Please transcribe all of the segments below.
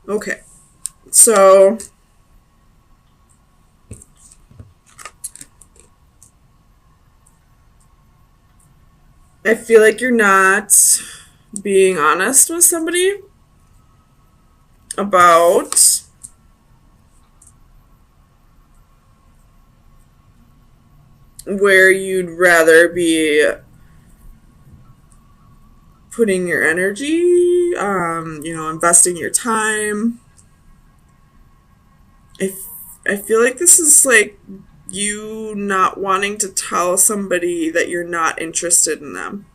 Okay. So I feel like you're not being honest with somebody about where you'd rather be putting your energy, investing your time. I, I feel like this is like you not wanting to tell somebody that you're not interested in them.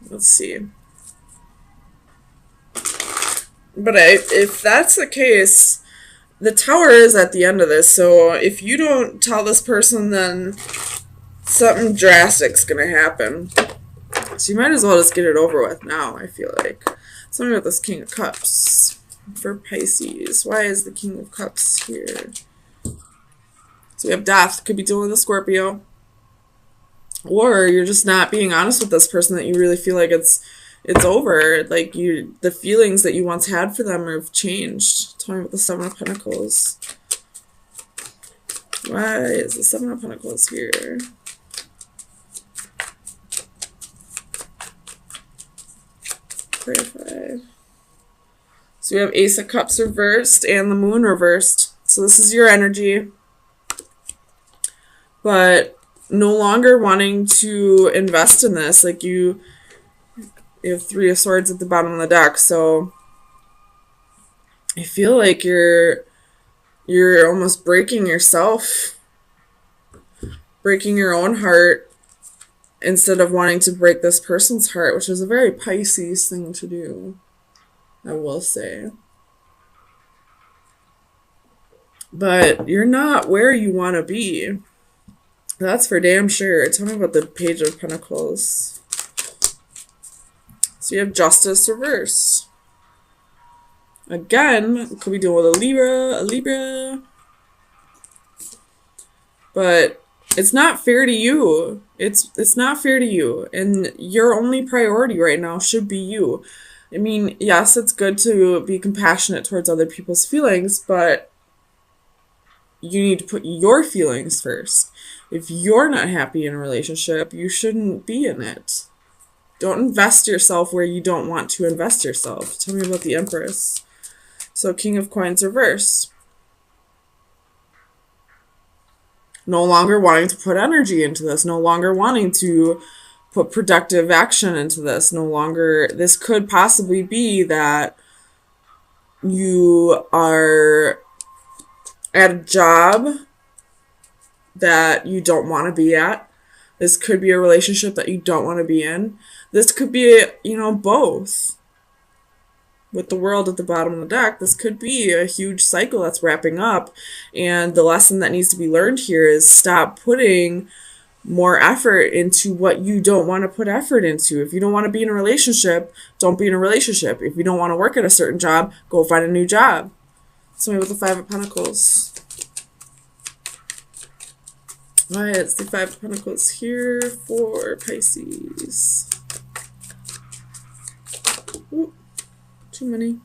Let's see. But if that's the case, the tower is at the end of this. So if you don't tell this person, then something drastic's gonna happen. So you might as well just get it over with now, I feel like. Something about this King of Cups for Pisces. Why is the King of Cups here? So we have death. Could be dealing with a Scorpio. Or you're just not being honest with this person that you really feel like it's over. Like the feelings that you once had for them have changed. Tell me about the Seven of Pentacles. Why is the Seven of Pentacles here? Clarify. So we have Ace of Cups reversed and the Moon reversed. So this is your energy. But no longer wanting to invest in this. Like you have Three of Swords at the bottom of the deck. So I feel like you're almost breaking yourself, breaking your own heart instead of wanting to break this person's heart, which is a very Pisces thing to do, I will say. But you're not where you want to be. That's for damn sure. Tell me about the Page of Pentacles. So you have Justice reversed. Again, could be dealing with a Libra. But it's not fair to you. It's not fair to you. And your only priority right now should be you. I mean, yes, it's good to be compassionate towards other people's feelings, but you need to put your feelings first. If you're not happy in a relationship, you shouldn't be in it. Don't invest yourself where you don't want to invest yourself. Tell me about the Empress. So King of Coins reversed. No longer wanting to put energy into this. No longer wanting to put productive action into this. No longer, this could possibly be that you are at a job that you don't want to be at. This could be a relationship that you don't want to be in. This could be, both. With the World at the bottom of the deck, this could be a huge cycle that's wrapping up. And the lesson that needs to be learned here is stop putting more effort into what you don't want to put effort into. If you don't want to be in a relationship, don't be in a relationship. If you don't want to work at a certain job, go find a new job. Somebody with the Five of Pentacles. Why is the Five of Pentacles here for Pisces? Ooh, too many.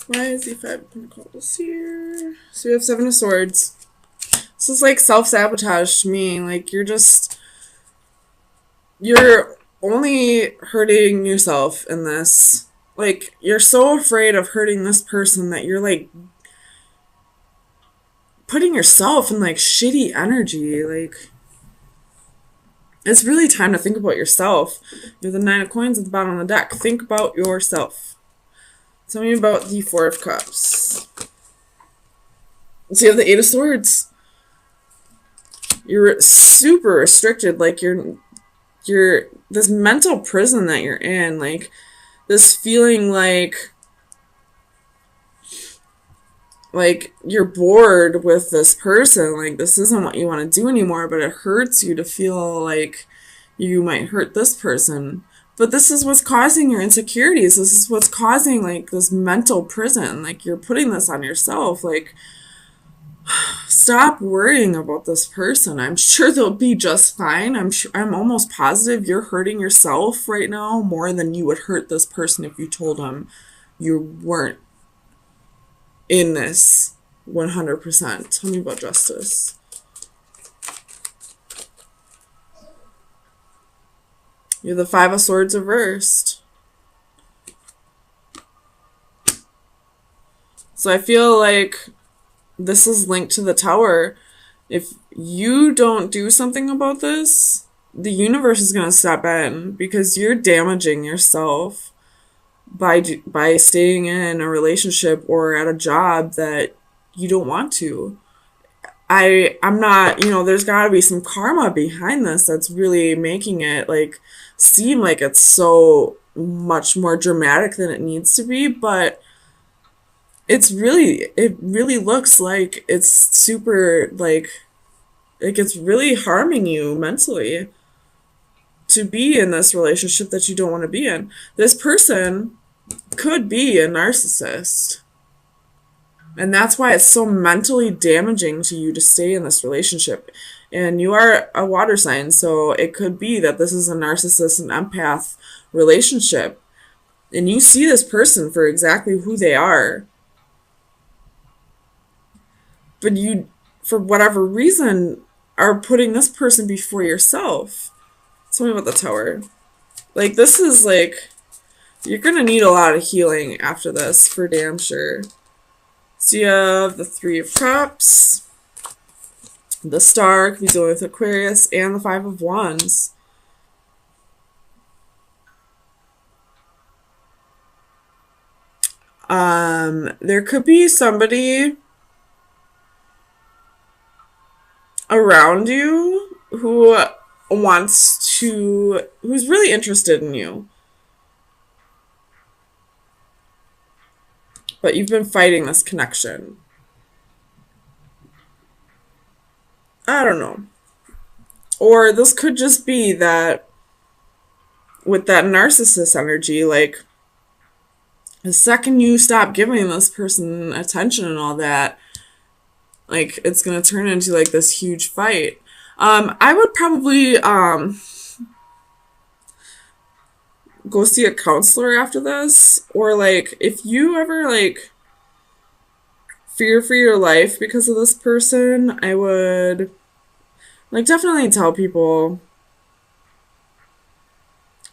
Why is the Five of Pentacles here? So we have Seven of Swords. This is like self-sabotage to me. Like you're only hurting yourself in this. Like you're so afraid of hurting this person that you're like putting yourself in like shitty energy. Like it's really time to think about yourself. You have the Nine of Coins at the bottom of the deck. Think about yourself. Tell me about the Four of Cups. So you have the Eight of Swords. You're super restricted. Like you're this mental prison that you're in. Like this feeling like you're bored with this person. Like this isn't what you want to do anymore, but it hurts you to feel like you might hurt this person. But this is what's causing your insecurities. This is what's causing like this mental prison. Like you're putting this on yourself. Like Stop worrying about this person. I'm sure they'll be just fine. I'm almost positive you're hurting yourself right now more than you would hurt this person if you told them you weren't in this 100%. Tell me about justice. You're the Five of Swords reversed. So I feel like this is linked to the Tower. If you don't do something about this, the universe is going to step in because you're damaging yourself by staying in a relationship or at a job that you don't want to. I'm not, there's got to be some karma behind this that's really making it like seem like it's so much more dramatic than it needs to be, but it really looks like it's super like it's really harming you mentally to be in this relationship that you don't want to be in. This person could be a narcissist. And that's why it's so mentally damaging to you to stay in this relationship. And you are a water sign, so it could be that this is a narcissist and empath relationship. And you see this person for exactly who they are. But you, for whatever reason, are putting this person before yourself. Tell me about the Tower. Like, this is like, you're going to need a lot of healing after this, for damn sure. So you have the Three of Cups, the Star, could be dealing with Aquarius, and the Five of Wands. There could be somebody around you who's really interested in you. But you've been fighting this connection. I don't know. Or this could just be that with that narcissist energy, like, the second you stop giving this person attention and all that, like, it's going to turn into, like, this huge fight. I would probably go see a counselor after this. Or, like, if you ever, like, fear for your life because of this person, I would, like, definitely tell people,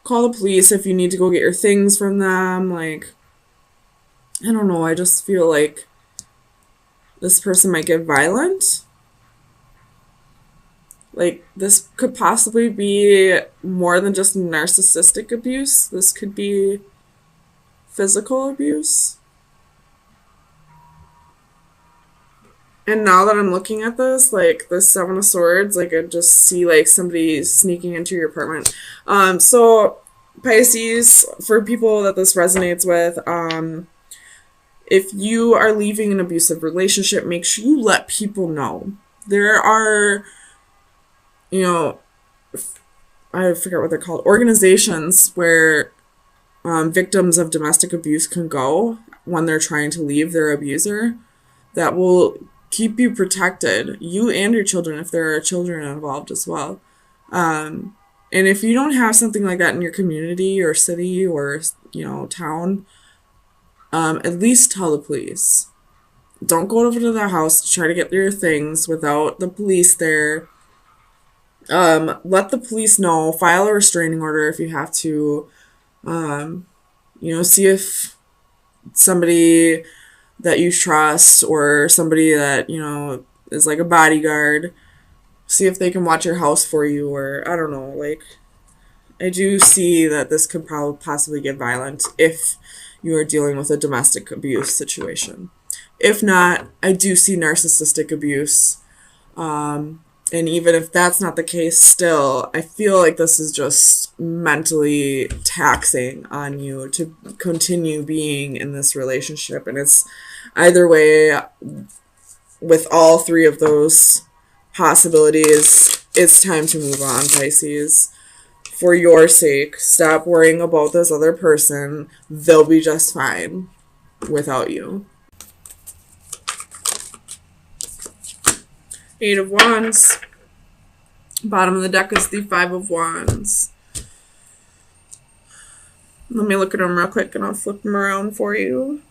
call the police if you need to go get your things from them. Like, I don't know, I just feel like this person might get violent. Like, this could possibly be more than just narcissistic abuse. This could be physical abuse. And now that I'm looking at this, like, the Seven of Swords, like, I just see, like, somebody sneaking into your apartment. So, Pisces, for people that this resonates with, if you are leaving an abusive relationship, make sure you let people know. There are, I forget what they're called, organizations where victims of domestic abuse can go when they're trying to leave their abuser, that will keep you protected, you and your children, if there are children involved as well. And if you don't have something like that in your community or city or, town, at least tell the police. Don't go over to their house to try to get your things without the police there. Let the police know. File a restraining order if you have to. See if somebody that you trust or somebody that, is like a bodyguard, see if they can watch your house for you, or I don't know, like, I do see that this could probably possibly get violent if you are dealing with a domestic abuse situation. If not, I do see narcissistic abuse. And even if that's not the case, still, I feel like this is just mentally taxing on you to continue being in this relationship. And it's either way, with all three of those possibilities, it's time to move on, Pisces. For your sake, stop worrying about this other person. They'll be just fine without you. Eight of Wands. Bottom of the deck is the Five of Wands. Let me look at them real quick and I'll flip them around for you.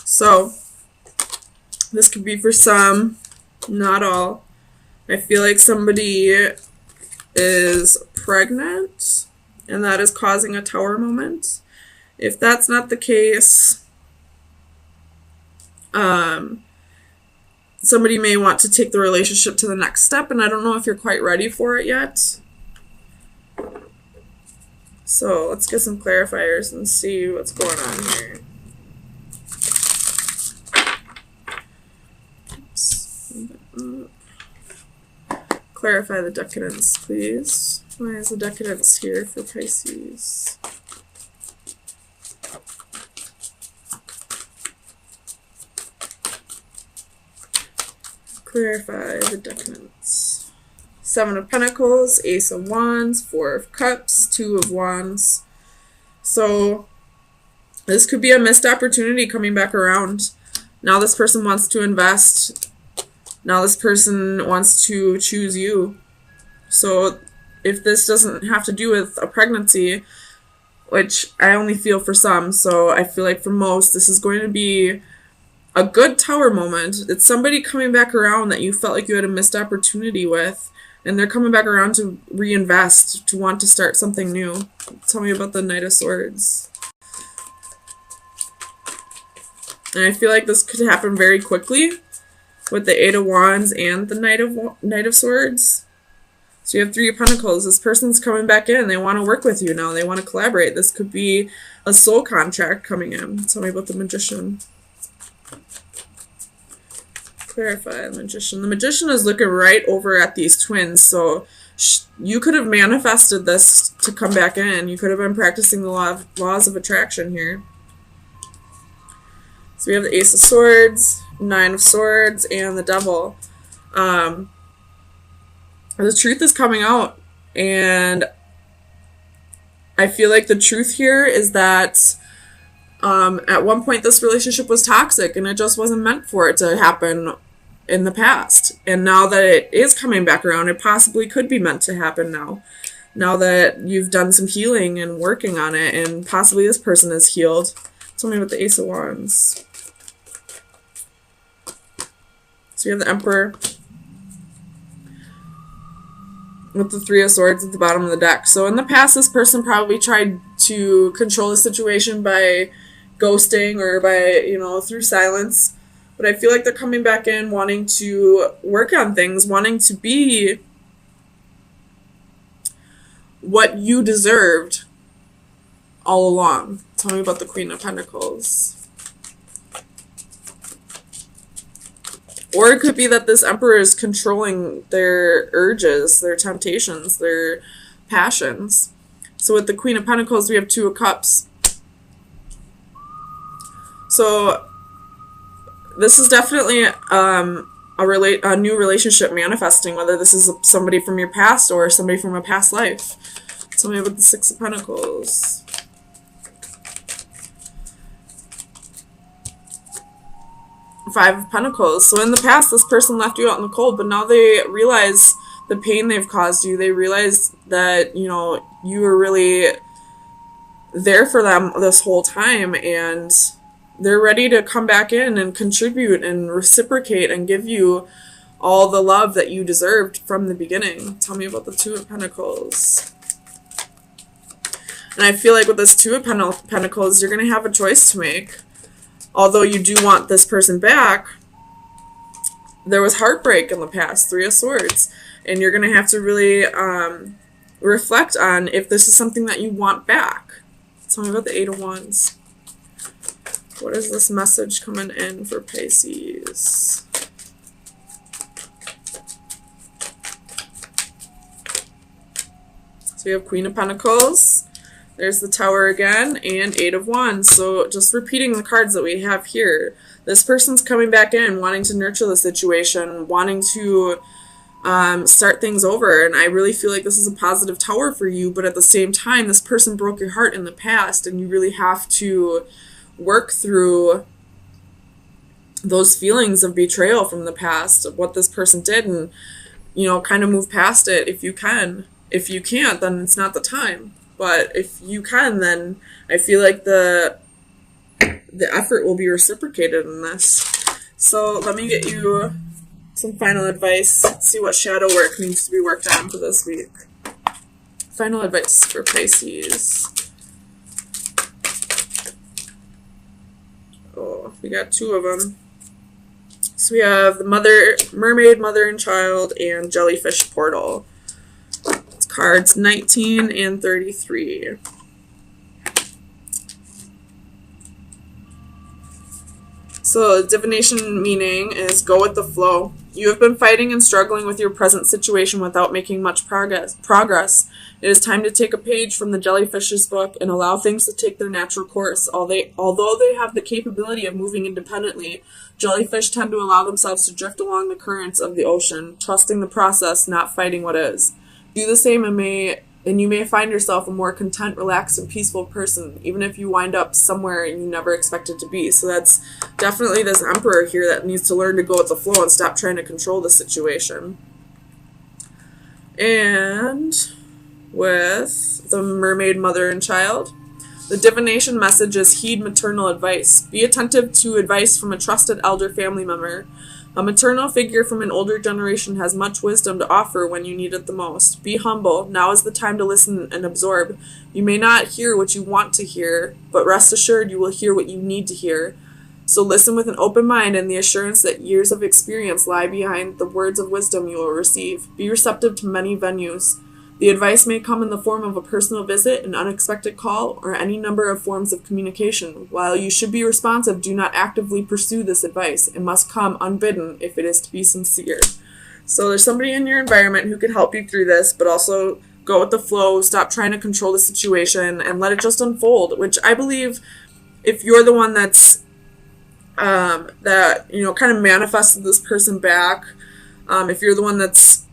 So, this could be for some, not all. I feel like somebody is pregnant and that is causing a Tower moment. If that's not the case, somebody may want to take the relationship to the next step, and I don't know if you're quite ready for it yet. So let's get some clarifiers and see what's going on here. Clarify the decadence, please. Why is the decadence here for Pisces? Clarify the decadence. Seven of Pentacles, Ace of Wands, Four of Cups, Two of Wands. So this could be a missed opportunity coming back around. Now this person wants to invest. Now this person wants to choose you. So if this doesn't have to do with a pregnancy, which I only feel for some, so I feel like for most this is going to be a good Tower moment. It's somebody coming back around that you felt like you had a missed opportunity with, and they're coming back around to reinvest, to want to start something new. Tell me about the Knight of Swords. And I feel like this could happen very quickly with the Eight of Wands and the Knight of Swords. So you have Three of Pentacles. This person's coming back in. They want to work with you now. They want to collaborate. This could be a soul contract coming in. Tell me about the Magician. Clarify the Magician. The Magician is looking right over at these twins, so you could have manifested this to come back in. You could have been practicing the laws of attraction here. So we have the Ace of Swords, Nine of Swords, and the Devil. The truth is coming out, and I feel like the truth here is that at one point this relationship was toxic and it just wasn't meant for it to happen in the past. And now that it is coming back around, it possibly could be meant to happen now. Now that you've done some healing and working on it, and possibly this person is healed. Tell me about the Ace of Wands. So you have the Emperor with the Three of Swords at the bottom of the deck. So in the past, this person probably tried to control the situation by ghosting or by, through silence. But I feel like they're coming back in wanting to work on things, wanting to be what you deserved all along. Tell me about the Queen of Pentacles. Or it could be that this Emperor is controlling their urges, their temptations, their passions. So with the Queen of Pentacles, we have Two of Cups. So this is definitely a new relationship manifesting, whether this is somebody from your past or somebody from a past life. Tell me about the Six of Pentacles. Five of Pentacles. So in the past, this person left you out in the cold, but now they realize the pain they've caused you. They realize that, you were really there for them this whole time, and they're ready to come back in and contribute and reciprocate and give you all the love that you deserved from the beginning. Tell me about the Two of Pentacles. And I feel like with this Two of Pentacles, you're going to have a choice to make. Although you do want this person back, there was heartbreak in the past, Three of Swords. And you're going to have to really reflect on if this is something that you want back. Tell me about the Eight of Wands. What is this message coming in for Pisces? So we have Queen of Pentacles. There's the Tower again, and Eight of Wands. So just repeating the cards that we have here. This person's coming back in, wanting to nurture the situation, wanting to start things over. And I really feel like this is a positive Tower for you, but at the same time, this person broke your heart in the past, and you really have to work through those feelings of betrayal from the past, of what this person did, and, you know, kind of move past it if you can. If you can't, then it's not the time. But if you can, then I feel like the effort will be reciprocated in this. So let me get you some final advice. See what shadow work needs to be worked on for this week. Final advice for Pisces. Oh, we got two of them. So we have the mermaid, mother and child, and jellyfish portal. It's cards 19 and 33. So divination meaning is go with the flow. You have been fighting and struggling with your present situation without making much progress. It is time to take a page from the jellyfish's book and allow things to take their natural course. Although they have the capability of moving independently, jellyfish tend to allow themselves to drift along the currents of the ocean, trusting the process, not fighting what is. Do the same and you may find yourself a more content, relaxed, and peaceful person, even if you wind up somewhere you never expected to be. So that's definitely this emperor here that needs to learn to go with the flow and stop trying to control the situation. And with the mermaid, mother, and child, the divination message is heed maternal advice. Be attentive to advice from a trusted elder family member. A maternal figure from an older generation has much wisdom to offer when you need it the most. Be humble. Now is the time to listen and absorb. You may not hear what you want to hear, but rest assured you will hear what you need to hear. So listen with an open mind and the assurance that years of experience lie behind the words of wisdom you will receive. Be receptive to many venues. The advice may come in the form of a personal visit, an unexpected call, or any number of forms of communication. While you should be responsive, do not actively pursue this advice. It must come unbidden if it is to be sincere. So there's somebody in your environment who can help you through this, but also go with the flow, stop trying to control the situation, and let it just unfold, which I believe if you're the one that's that, you know, kind of manifested this person back, if you're the one that's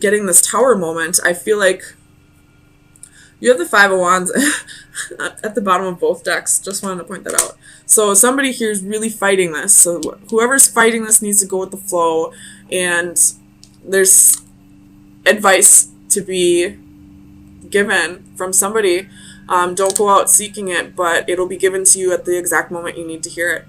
getting this tower moment, I feel like you have the Five of Wands at the bottom of both decks. Just wanted to point that out. So somebody here is really fighting this. So whoever's fighting this needs to go with the flow, and there's advice to be given from somebody. Don't go out seeking it, but it'll be given to you at the exact moment you need to hear it.